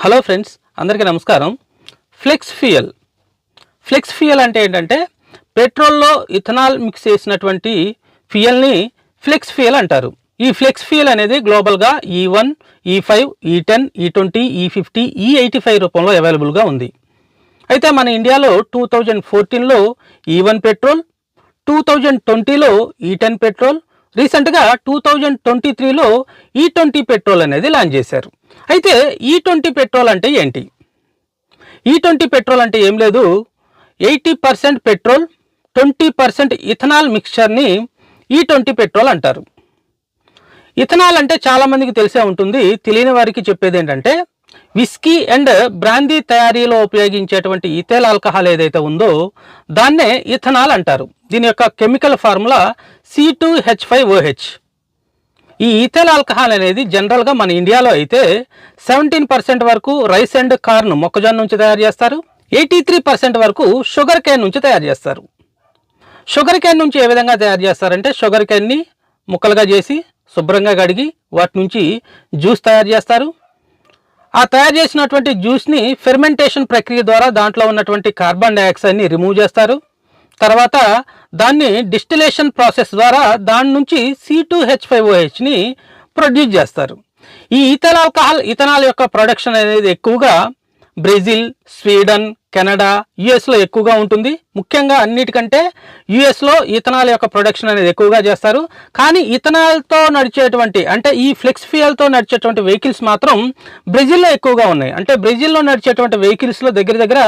Hello friends, అందరికీ నమస్కారం. Flex fuel అంటే ఏంటంటే పెట్రోల్లో ఇథనాల్ మిక్స్ చేసినటువంటి ఫ్యూయల్ని ఫ్లెక్స్ ఫ్యూయల్ అంటారు. ఈ ఫ్లెక్స్ ఫ్యూయల్ అనేది గ్లోబల్గా E1, E5, E10, E20, E50, E85 రూపంలో అవైలబుల్గా ఉంది. అయితే మన ఇండియాలో 2014లో E1 పెట్రోల్, 2020లో E10 పెట్రోల్, రీసెంట్గా 2023లో E20 పెట్రోల్ అనేది లాంచ్ చేశారు. అయితే E20 పెట్రోల్ అంటే ఏంటి? E20 పెట్రోల్ అంటే ఏం లేదు, 80% పెట్రోల్, 20% ఇథనాల్ మిక్స్చర్ని E20 పెట్రోల్ అంటారు. ఇథనాల్ అంటే చాలామందికి తెలిసే ఉంటుంది. తెలియని వారికి చెప్పేది ఏంటంటే విస్కీ అండ్ బ్రాందీ తయారీలో ఉపయోగించేటువంటి ఇథైల్ ఆల్కహాల్ ఏదైతే ఉందో దాన్నే ఇథనాల్ అంటారు. దీని యొక్క కెమికల్ ఫార్ములా C2H5OH. ఈ ఇథైల్ ఆల్కహాల్ అనేది జనరల్గా మన ఇండియాలో అయితే 17% వరకు రైస్ అండ్ కార్న్ మొక్కజొన్న నుంచి తయారు చేస్తారు, 83% వరకు షుగర్ కేన్ నుంచి తయారు చేస్తారు. షుగర్ కేన్ నుంచి ఏ విధంగా తయారు చేస్తారంటే షుగర్ కేన్ని ముక్కలుగా చేసి శుభ్రంగా కడిగి వాటి నుంచి జ్యూస్ తయారు చేస్తారు. ఆ తయారు చేసినటువంటి జ్యూస్ని ఫెర్మెంటేషన్ ప్రక్రియ ద్వారా దాంట్లో ఉన్నటువంటి కార్బన్ డైఆక్సైడ్ని రిమూవ్ చేస్తారు. తర్వాత దాన్ని డిస్టిలేషన్ ప్రాసెస్ ద్వారా దాని నుంచి C2H5OHని ప్రొడ్యూస్ చేస్తారు. ఈ ఇథనాల్ యొక్క ప్రొడక్షన్ అనేది ఎక్కువగా బ్రెజిల్, స్వీడన్, కెనడా, యుఎస్లో ఎక్కువగా ఉంటుంది. ముఖ్యంగా అన్నిటికంటే యుఎస్లో ఇథనాల్ యొక్క ప్రొడక్షన్ అనేది ఎక్కువగా చేస్తారు. కానీ ఇథనాల్తో నడిచేటువంటి అంటే ఈ ఫ్లెక్స్ ఫ్యూయల్తో నడిచేటువంటి వెహికల్స్ మాత్రం బ్రెజిల్లో ఎక్కువగా ఉన్నాయి. అంటే బ్రెజిల్లో నడిచేటువంటి వెహికల్స్లో దగ్గర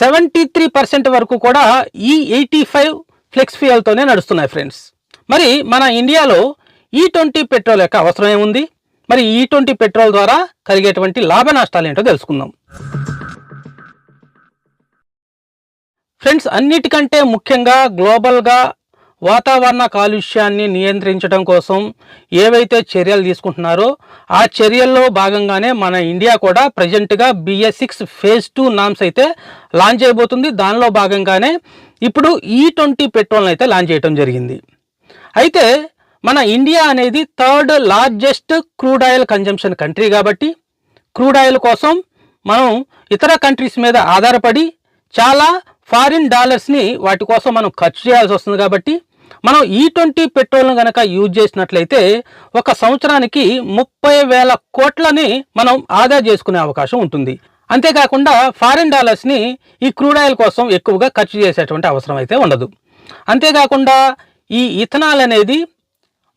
73% వరకు కూడా E85 ఫ్లెక్స్ ఫ్యూయల్తోనే నడుస్తున్నాయి ఫ్రెండ్స్. మరి మన ఇండియాలో E20 పెట్రోల్ యొక్క అవసరం ఏముంది? మరి E20 పెట్రోల్ ద్వారా కలిగేటువంటి లాభ నష్టాలు ఏంటో తెలుసుకుందాం. ఫ్రెండ్స్, అన్నిటికంటే ముఖ్యంగా గ్లోబల్గా వాతావరణ కాలుష్యాన్ని నియంత్రించడం కోసం ఏవైతే చర్యలు తీసుకుంటున్నారో ఆ చర్యల్లో భాగంగానే మన ఇండియా కూడా ప్రజెంట్గా BS6 ఫేజ్ 2 నామ్స్ అయితే లాంచ్ చేయబోతుంది. దానిలో భాగంగానే ఇప్పుడు E20 పెట్రోల్ని అయితే లాంచ్ చేయడం జరిగింది. అయితే మన ఇండియా అనేది 3rd largest crude oil consumption country కాబట్టి క్రూడ్ ఆయిల్ కోసం మనం ఇతర కంట్రీస్ మీద ఆధారపడి చాలా ఫారిన్ డాలర్స్ని వాటి కోసం మనం ఖర్చు చేయాల్సి వస్తుంది. కాబట్టి మనం E20 పెట్రోల్ను కనుక యూజ్ చేసినట్లయితే ఒక సంవత్సరానికి 30,000 కోట్లని మనం ఆదా చేసుకునే అవకాశం ఉంటుంది. అంతేకాకుండా ఫారిన్ డాలర్స్ని ఈ క్రూడ్ ఆయిల్ కోసం ఎక్కువగా ఖర్చు చేసేటువంటి అవసరం అయితే ఉండదు. అంతేకాకుండా ఈ ఇథనాల్ అనేది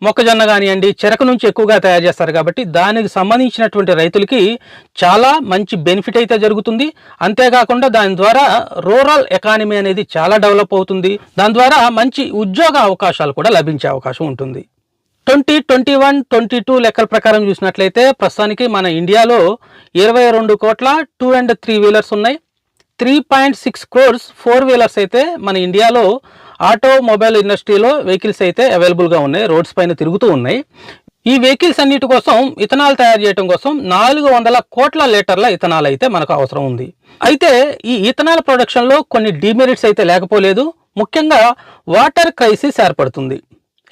మొక్కజొన్న కానివ్వండి, చెరకు నుంచి ఎక్కువగా తయారు చేస్తారు కాబట్టి దానికి సంబంధించినటువంటి రైతులకి చాలా మంచి బెనిఫిట్ అయితే జరుగుతుంది. అంతేకాకుండా దాని ద్వారా రూరల్ ఎకానమీ అనేది చాలా డెవలప్ అవుతుంది. దాని ద్వారా మంచి ఉద్యోగ అవకాశాలు కూడా లభించే అవకాశం ఉంటుంది. 2021-22 లెక్కల ప్రకారం చూసినట్లయితే ప్రస్తుతానికి మన ఇండియాలో 22 కోట్ల 2 and 3 వీలర్స్ ఉన్నాయి. 3.6 crores 4 వీలర్స్ అయితే మన ఇండియాలో ఆటోమొబైల్ ఇండస్ట్రీలో వెహికల్స్ అయితే అవైలబుల్గా ఉన్నాయి, రోడ్స్ పైన తిరుగుతూ ఉన్నాయి. ఈ వెహికల్స్ అన్నిటి కోసం ఇథనాల్ తయారు చేయడం కోసం 400 కోట్ల లీటర్ల ఇథనాల్ అయితే మనకు అవసరం ఉంది. అయితే ఈ ఇథనాల్ ప్రొడక్షన్లో కొన్ని డిమెరిట్స్ అయితే లేకపోలేదు. ముఖ్యంగా వాటర్ క్రైసిస్ ఏర్పడుతుంది.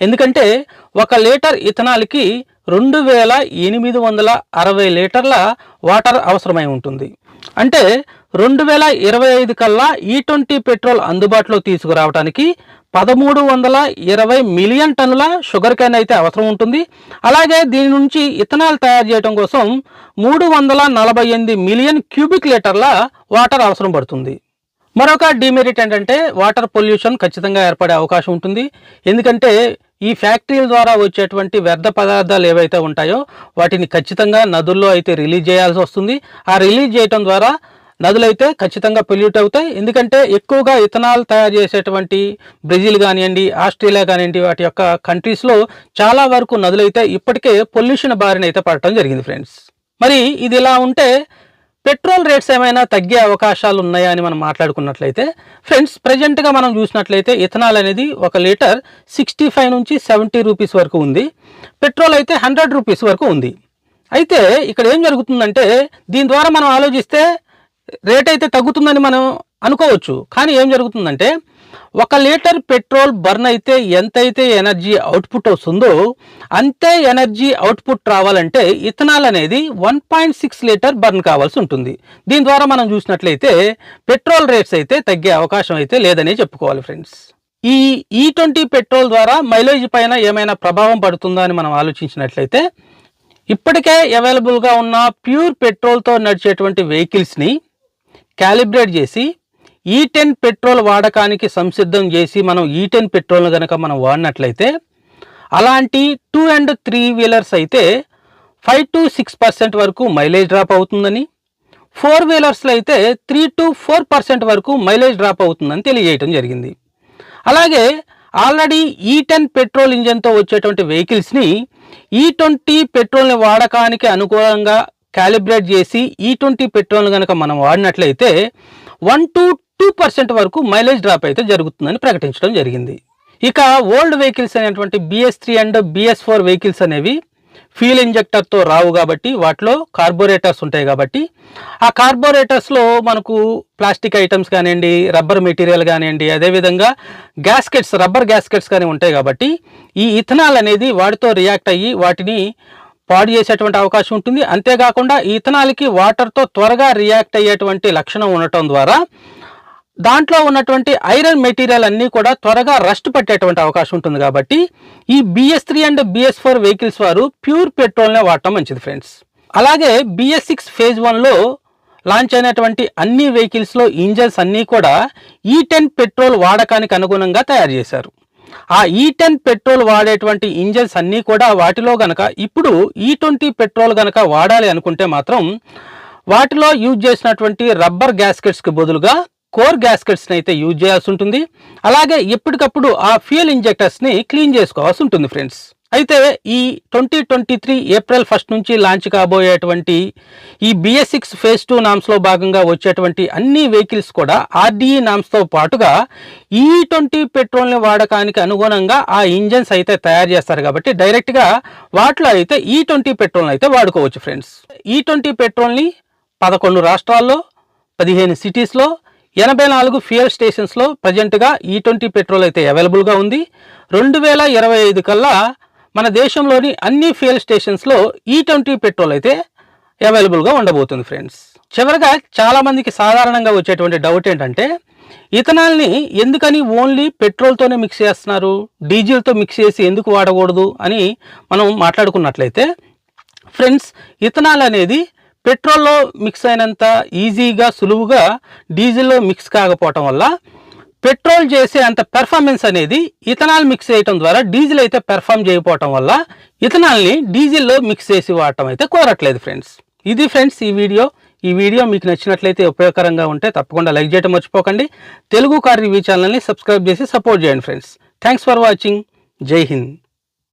ఎందుకంటే 1 లీటర్ ఇథనాల్కి 2,860 లీటర్ల వాటర్ అవసరమై ఉంటుంది. అంటే 2025 కల్లా E20 పెట్రోల్ అందుబాటులో తీసుకురావడానికి 1320 మిలియన్ టన్నుల షుగర్ కేన్ అయితే అవసరం ఉంటుంది. అలాగే దీని నుంచి ఇథనాల్ తయారు చేయడం కోసం 348 మిలియన్ క్యూబిక్ లీటర్ల వాటర్ అవసరం పడుతుంది. మరొక డిమెరిట్ ఏంటంటే వాటర్ పొల్యూషన్ ఖచ్చితంగా ఏర్పడే అవకాశం ఉంటుంది. ఎందుకంటే ఈ ఫ్యాక్టరీల ద్వారా వచ్చేటువంటి వ్యర్థ పదార్థాలు ఏవైతే ఉంటాయో వాటిని ఖచ్చితంగా నదుల్లో అయితే రిలీజ్ చేయాల్సి వస్తుంది. ఆ రిలీజ్ చేయడం ద్వారా నదులైతే ఖచ్చితంగా పొల్యూట్ అవుతాయి. ఎందుకంటే ఎక్కువగా ఇథనాల్ తయారు చేసేటువంటి బ్రెజిల్ కానివ్వండి, ఆస్ట్రేలియా కానివ్వండి, వాటి యొక్క కంట్రీస్లో చాలా వరకు నదులైతే ఇప్పటికే పొల్యూషన్ బారిన అయితే పడటం జరిగింది ఫ్రెండ్స్. మరి ఇది ఇలా ఉంటే పెట్రోల్ రేట్స్ ఏమైనా తగ్గే అవకాశాలు ఉన్నాయా అని మనం మాట్లాడుకున్నట్లయితే ఫ్రెండ్స్, ప్రజెంట్గా మనం చూసినట్లయితే ఇథనాల్ అనేది 1 లీటర్ 65 నుంచి 70 రూపీస్ వరకు ఉంది. పెట్రోల్ అయితే 100 రూపీస్ వరకు ఉంది. అయితే ఇక్కడ ఏం జరుగుతుందంటే దీని ద్వారా మనం ఆలోచిస్తే రేట్ అయితే తగ్గుతుందని మనం అనుకోవచ్చు. కానీ ఏం జరుగుతుందంటే 1 లీటర్ పెట్రోల్ బర్న్ అయితే ఎంతైతే ఎనర్జీ అవుట్పుట్ వస్తుందో అంతే ఎనర్జీ అవుట్పుట్ రావాలంటే ఇథనాల్ అనేది 1.6 లీటర్ బర్న్ కావాల్సి ఉంటుంది. దీని ద్వారా మనం చూసినట్లయితే పెట్రోల్ రేట్స్ అయితే తగ్గే అవకాశం అయితే లేదని చెప్పుకోవాలి ఫ్రెండ్స్. ఈ E20 పెట్రోల్ ద్వారా మైలేజ్ పైన ఏమైనా ప్రభావం పడుతుందా అని మనం ఆలోచించినట్లయితే ఇప్పటికే అవైలబుల్గా ఉన్న ప్యూర్ పెట్రోల్తో నడిచేటువంటి వెహికల్స్ని క్యాలిబ్రేట్ చేసి E10 పెట్రోల్ వాడకానికి సంసిద్ధం చేసి మనం E10 పెట్రోల్ను కనుక మనం వాడినట్లయితే అలాంటి 2 and 3 వీలర్స్ అయితే 5 to 6% వరకు మైలేజ్ డ్రాప్ అవుతుందని, 4 వీలర్స్లో అయితే 3 to 4% వరకు మైలేజ్ డ్రాప్ అవుతుందని తెలియజేయడం జరిగింది. అలాగే ఆల్రెడీ E10 పెట్రోల్ ఇంజన్తో వచ్చేటువంటి వెహికల్స్ని E20 పెట్రోల్ని వాడకానికి అనుకూలంగా క్యాలిబ్రేట్ చేసి E20 పెట్రోల్ని కనుక మనం వాడినట్లయితే 1 to 2% వరకు మైలేజ్ డ్రాప్ అయితే జరుగుతుందని ప్రకటించడం జరిగింది. ఇక ఓల్డ్ వెహికల్స్ అనేటువంటి BS3 అండ్ BS4 వెహికల్స్ అనేవి ఫ్యూయల్ ఇంజెక్టర్తో రావు కాబట్టి వాటిలో కార్బోరేటర్స్ ఉంటాయి కాబట్టి ఆ కార్బోరేటర్స్లో మనకు ప్లాస్టిక్ ఐటమ్స్ కానివ్వండి, రబ్బర్ మెటీరియల్ కానివ్వండి, అదేవిధంగా గ్యాస్కెట్స్, రబ్బర్ గ్యాస్కెట్స్ కానీ ఉంటాయి కాబట్టి ఈ ఇథనాల్ అనేది వాటితో రియాక్ట్ అయ్యి వాటిని పాడు చేసేటువంటి అవకాశం ఉంటుంది. అంతేకాకుండా ఈ ఇథనాల్కి వాటర్తో త్వరగా రియాక్ట్ అయ్యేటువంటి లక్షణం ఉండటం ద్వారా దాంట్లో ఉన్నటువంటి ఐరన్ మెటీరియల్ అన్నీ కూడా త్వరగా రస్ట్ పట్టేటువంటి అవకాశం ఉంటుంది. కాబట్టి ఈ BS3 అండ్ BS4 వెహికల్స్ వారు ప్యూర్ పెట్రోల్నే వాడటం మంచిది ఫ్రెండ్స్. అలాగే BS6 phase 1లో లాంచ్ అయినటువంటి అన్ని వెహికల్స్లో ఇంజన్స్ అన్నీ కూడా E10 పెట్రోల్ వాడకానికి అనుగుణంగా తయారు చేశారు. ఆ E10 పెట్రోల్ వాడేటువంటి ఇంజన్స్ అన్నీ కూడా వాటిలో గనక ఇప్పుడు E20 పెట్రోల్ గనక వాడాలి అనుకుంటే మాత్రం వాటిలో యూజ్ చేసినటువంటి రబ్బర్ గ్యాస్కెట్స్కి బదులుగా కోర్ గ్యాస్కెట్స్ని అయితే యూజ్ చేయాల్సి ఉంటుంది. అలాగే ఎప్పటికప్పుడు ఆ ఫ్యూయల్ ఇంజెక్టర్స్ని క్లీన్ చేసుకోవాల్సి ఉంటుంది ఫ్రెండ్స్. అయితే ఈ 2023 April 1 నుంచి లాంచ్ కాబోయేటువంటి ఈ BS6 phase 2 నామ్స్లో భాగంగా వచ్చేటువంటి అన్ని వెహికల్స్ కూడా RDE నామ్స్తో పాటుగా E20 పెట్రోల్ని వాడకానికి అనుగుణంగా ఆ ఇంజన్స్ అయితే తయారు చేస్తారు కాబట్టి డైరెక్ట్గా వాటిలో అయితే E20 పెట్రోల్ని అయితే వాడుకోవచ్చు ఫ్రెండ్స్. E20 పెట్రోల్ని 11 రాష్ట్రాల్లో 15 సిటీస్లో 84 ఫ్యూయల్ స్టేషన్స్లో ప్రజెంట్గా E20 పెట్రోల్ అయితే అవైలబుల్గా ఉంది. 2025 కల్లా మన దేశంలోని అన్ని ఫ్యూయల్ స్టేషన్స్లో E20 పెట్రోల్ అయితే అవైలబుల్గా ఉండబోతుంది ఫ్రెండ్స్. చివరిగా చాలామందికి సాధారణంగా వచ్చేటువంటి డౌట్ ఏంటంటే ఇథనాల్ని ఎందుకని ఓన్లీ పెట్రోల్తోనే మిక్స్ చేస్తున్నారు, డీజిల్తో మిక్స్ చేసి ఎందుకు వాడకూడదు అని మనం మాట్లాడుకున్నట్లయితే ఫ్రెండ్స్, ఇథనాల్ అనేది పెట్రోల్లో మిక్స్ అయినంత ఈజీగా సులువుగా డీజిల్లో మిక్స్ కాకపోవటం వల్ల పెట్రోల్ చేసే అంత పెర్ఫార్మెన్స్ అనేది ఇథనాల్ మిక్స్ చేయటం ద్వారా డీజిల్ అయితే పెర్ఫామ్ చేయకపోవటం వల్ల ఇథనాల్ని డీజిల్లో మిక్స్ చేసి వాడటం అయితే కోరట్లేదు ఫ్రెండ్స్. ఇది ఫ్రెండ్స్ ఈ వీడియో మీకు నచ్చినట్లయితే ఉపయోగకరంగా ఉంటే తప్పకుండా లైక్ చేయడం మర్చిపోకండి. తెలుగు కార్ రివ్యూ ఛానల్ని సబ్స్క్రైబ్ చేసి సపోర్ట్ చేయండి ఫ్రెండ్స్. Thanks for watching. జై హింద్.